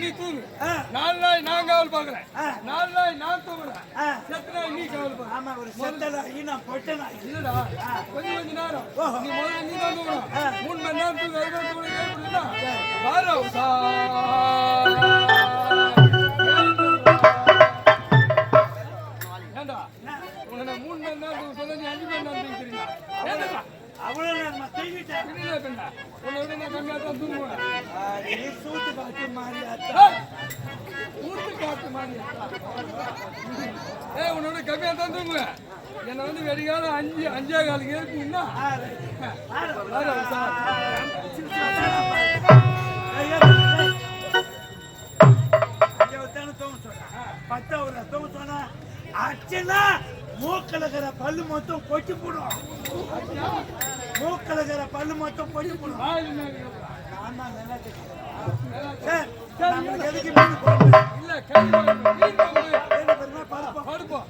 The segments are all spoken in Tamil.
நீ தூங்கு. 4 நாள் நான் காவல் பாக்குறேன். 4 நாள் நான் தூங்குறேன். செத்தனா நீ காவல் பாக்குற. ஆமா ஒரு செத்தனா ஈனா பொட்டனா இல்லடா. கொஞ்ச நேரம். நீ முதல்ல நீ தான் தூங்கணும். 3 மணி நேரம் தூங்க அதுக்கு தூங்க கேக்குறீங்களா? வாரோ சா. ஏண்டா? உன்னை 3 மணி நேரம் சொல்ல நீ 5 மணி நேரம் தூங்குறீங்க. ஏண்டா? அவ்வளவு நேரமா தூங்கிட்டேன். இல்ல கண்ணா. உன்னை விட நான் கம்மியா தான் தூங்குவேன். நீ சூட்டு காட்டு மாறியாத்தா. ஊட்டு காட்டு மாறியாத்தா. உன்னோட கம்மியா தான் தூங்குவேன். என்ன வந்து வெடிகாலம் 5 காலுக்கு ஏற்பீங்கன்னா அச்சனா மூக்கலகிற பல்லு மொத்தம் கொட்டி போடும். மூக்கலகிற பல்லு மொத்தம் கொட்டி போடும். எதுக்கு மீன் போடுங்க இல்ல படுப்போம்.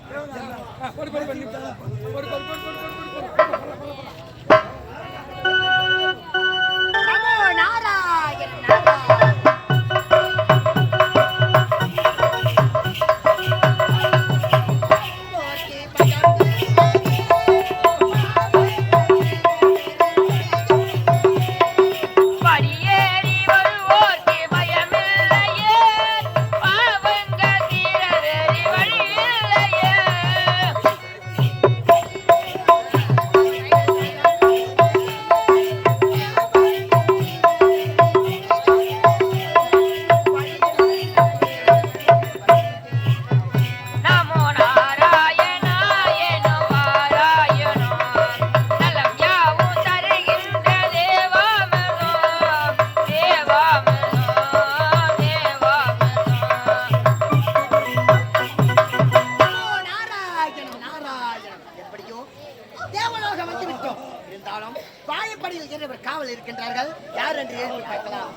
காவல் இருக்கின்றார்கள். யார் என்று பார்க்கலாம்.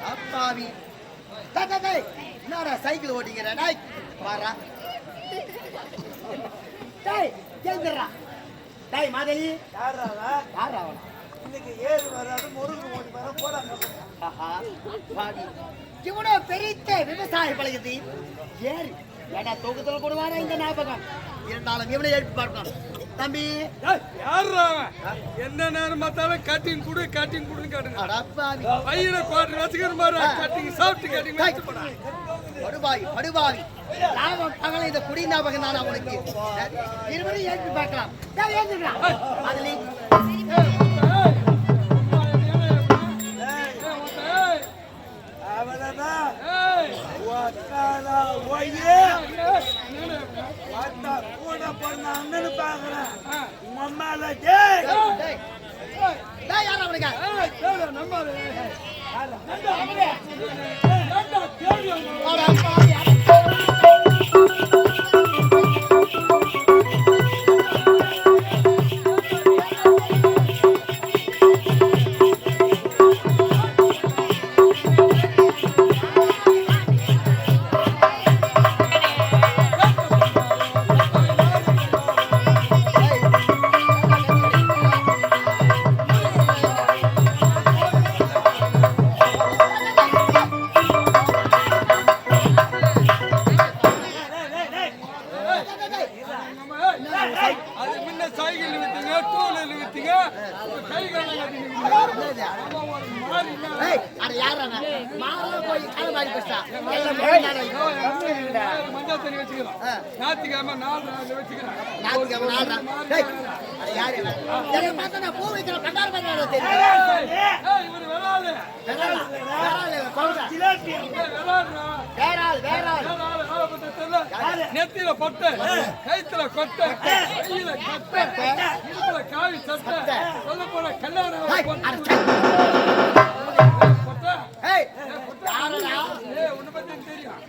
அப்பாவி என்னடா சைக்கிள் ஓட்டிக்கிற? வாரா மாதவி இன்னைக்கு ஏறு வராது முருகு ஓடி வர போடாடி இவனோ பெரிய விவசாய பழகுது. ஏறி ஏடா தூக்கத்தில் போடுவாரா இந்த ஞாபகம் இருந்தாலும் இவனை எழுப்பி பார்க்கணும். தம்பி யாரா எந்த நேரம் பார்த்தாலும் கட்டிங் குடு காட்டுங்க. பையனை குவார்டர் வச்சுக்கிற மாதிரி கட்டிங் சாப்பிட்டு கட்டிங் படுபாவி லாபம் பகல இந்த குடி ஞாபகம் தான் அவனுக்கு. இருவரையும் எழுப்பி பார்க்கலாம். அவனதான் கூட பண்ண அண்ணனு பாக்குறேன். உம்மால யார் அவனுக்கு ஞாயிற்றுக்கிழமை 4 நாள் வச்சுக்கிறேன். பூ வைக்கிற பண்டார நெத்தியில பொட்டை, கைத்துல கொட்டை, கையில கட்டை, இடுப்புல காவி சட்டை, சொல்ல போன கல்யாணம் உன்னை பத்தி தெரியும்.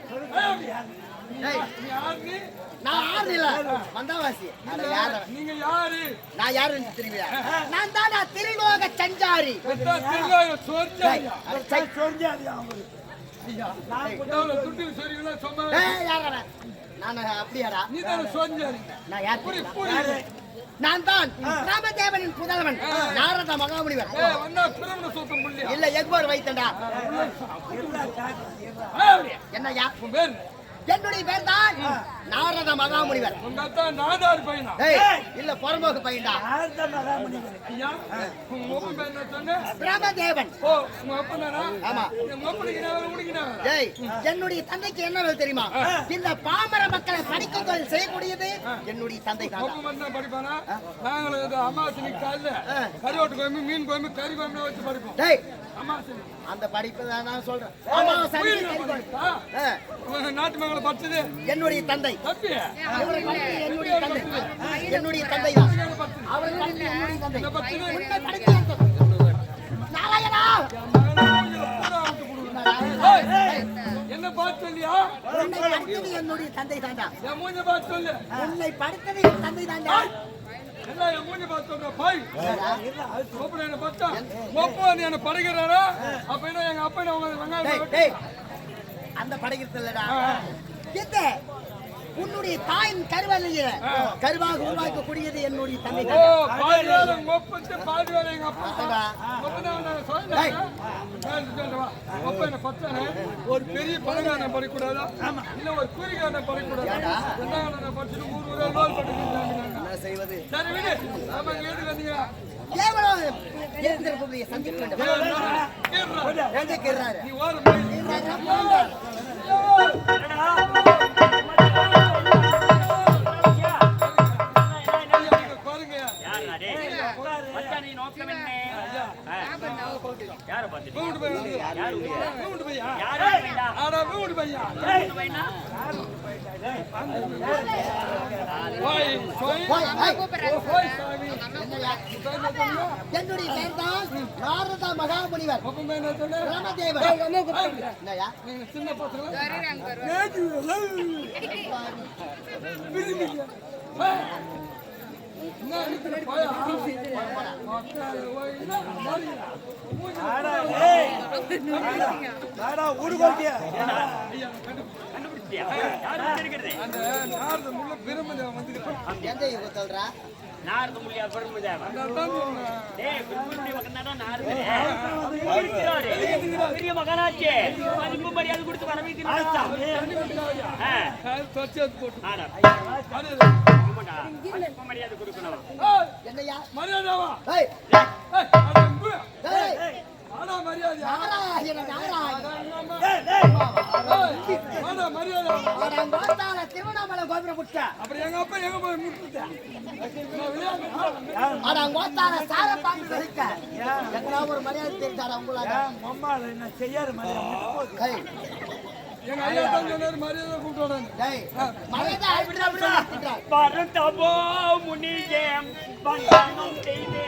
நீங்க யாரு? நான் யாருன்னு தெரியுமா? நான் தான் திருலோக சஞ்சாரி. ஐயா நான் எவ்வளவு துட்டு சொல்றீங்களா சும்மா ஏய், யாரா அவன்? நான் அப்படியாடா? நீ தானே சொன்னாரு நான் யார் புரி தெரியுமா? புரி நான் தான் ராமதேவனின் புதல்வன் நாரத மகாமுனிவர். வந்தா பிரமண சூத்தம் புள்ளியா இல்ல எக்போர் வைத்தண்டா. இருந்தா காட்டு, இருந்தா. என்னய்யா? உன் பேர் என்னுடைய பேர் தான் நாரத மகாமுனிவர். உங்க அத்தா நாதார் பையனா ஏய், இல்ல புறம்போக்கு பையன்டா. யார்தா மகாமுனிவர்? ஐயா உங்க ஒப்பன் பேர் என்ன சொன்ன ராமதேவன். ஓ உங்க அப்பன் தானா ஆமா. உங்க அப்பனுக்கு நான் உனக்குனா ஏய், என்னுடைய தந்தைக்கு என்ன வேலை தெரியுமா? இந்த பாமர மக்களை படிக்க தொழில் செய்யக்கூடியது என்னுடைய தந்தை தான். ஒப்பன் மட்டும் தான் படிப்பானா நாங்களும் இது அமாவாசைக்கு காலைல கறிவோட்டு கோயம்பு மீன் கோயம்பு கறி கோயம்பு வச்சு படிப்போம் டேய், அமாவாசை அந்த படிப்பு தான் நான் சொல்றேன். ஆமா, சரி, சரி, சரி. உங்க நாட்டு மகளை படிச்சது என்னுடைய தந்தை. தம்பி இவரை படித்தது என்னுடைய தந்தை. என்னுடைய தந்தை தான். அவரை படித்தது என்னுடைய தந்தை. உன்னை படித்தது என் தந்தை. நாராயணா! என்ன பார்த்து சொல்லியா உன்னை படித்தது என்னுடைய தந்தை தாண்டா. என் மூஞ்ச பார்த்து சொல்லு உன்னை படித்தது என் தந்தை தாண்டா. எல்லாம் என் மூஞ்ச பார்த்து சொல்ற பாய் ஒப்பனை என்ன பார்த்தா ஒப்ப வந்து என்ன படைக்கிறாரா அப்ப என்ன எங்க அப்பா என்ன உங்க டேய், வெங்காயம் டேய், அந்த படைக்கிறது இல்லடா. இந்த உன்னுடைய தாயின் கருவறையில கருவாக உருவாக்கக்கூடியது என்னுடைய தந்தை ஓ தாண்டா. பாதி வேலை ஒப்பத்து பாதி வேலை எங்க அப்பா தாண்டா. ஒப்பனை நான் சொல்றேன் ஒப்ப என்ன பத்தானே ஒரு பெரிய பணக்காரனை படிக்கூடாதா இல்ல ஒரு கூலிக்காரனை படிக்கூடாதா என்ன படிச்சுட்டு ஊர் ரூபாய் படிக்கிறாங்க என்ன செய்வது? சரி விடு ஆமா எதுக்கு வந்தீங்க கேவலம் இருந்திருக்கக்கூடிய சந்திக்க வேண்டும். கேட்றா எங்க கேட்றாரு? நீ ஓரம் போய் பாருங்க வீட்டு பையா ஆடா வீட்டு பையா போய் போய் சாமி என்னுடைய பேர் தான் நாரத மகாமுனிவர் ஒப்பம் என்ன சொன்ன ராமதேவன். என்னய்யா? நீங்க சின்ன பசங்க ஆடா, ஏய். ஆடா, ஊடுகோட்டியா? அந்த நார்து முள்ள பிரம்மதேவன் வந்துட்டு எந்த யுகம் சொல்றா? நாரத முள்ளியா பெருமுதேவன் அதான் சொன்னேன். டேய் பெருமுடி வகனடா நாரத இருக்கிறாரு பெரிய மகனாச்சே மதிப்பு மரியாதை கொடுத்து வரவேற்கிறான் சர்ச்சை போட்டு ஆடா அது மதிப்பு மரியாதை கொடுக்கணும் என்னய்யா? மரியாதாவா ஏய், ஏய், ஆனா மரியாதை நாராயண, நாராயண. ஆனா மரியாதை ஆனா, பார்த்தால திருவண்ணாமலை கோபுரம் புட்ட. அப்புறம் எங்க அப்பா எங்க போய் முட்டுட்டேன் ஆனா, பார்த்தால சார பாம்பு வலிக்க. எங்கடா ஒரு மரியாதை தெரிஞ்சாரா உங்களால? மம்மால என்ன செய்யாரு மரியாதை? ஏய், எங்க ஐயா தான் சொன்னாரு மரியாதை கூப்பிட்டு ஏய், மரியாதை அழுத்துறா, அப்படியே அழுத்துறா. பரதபோ முனிஜே பந்தனம் செய்தே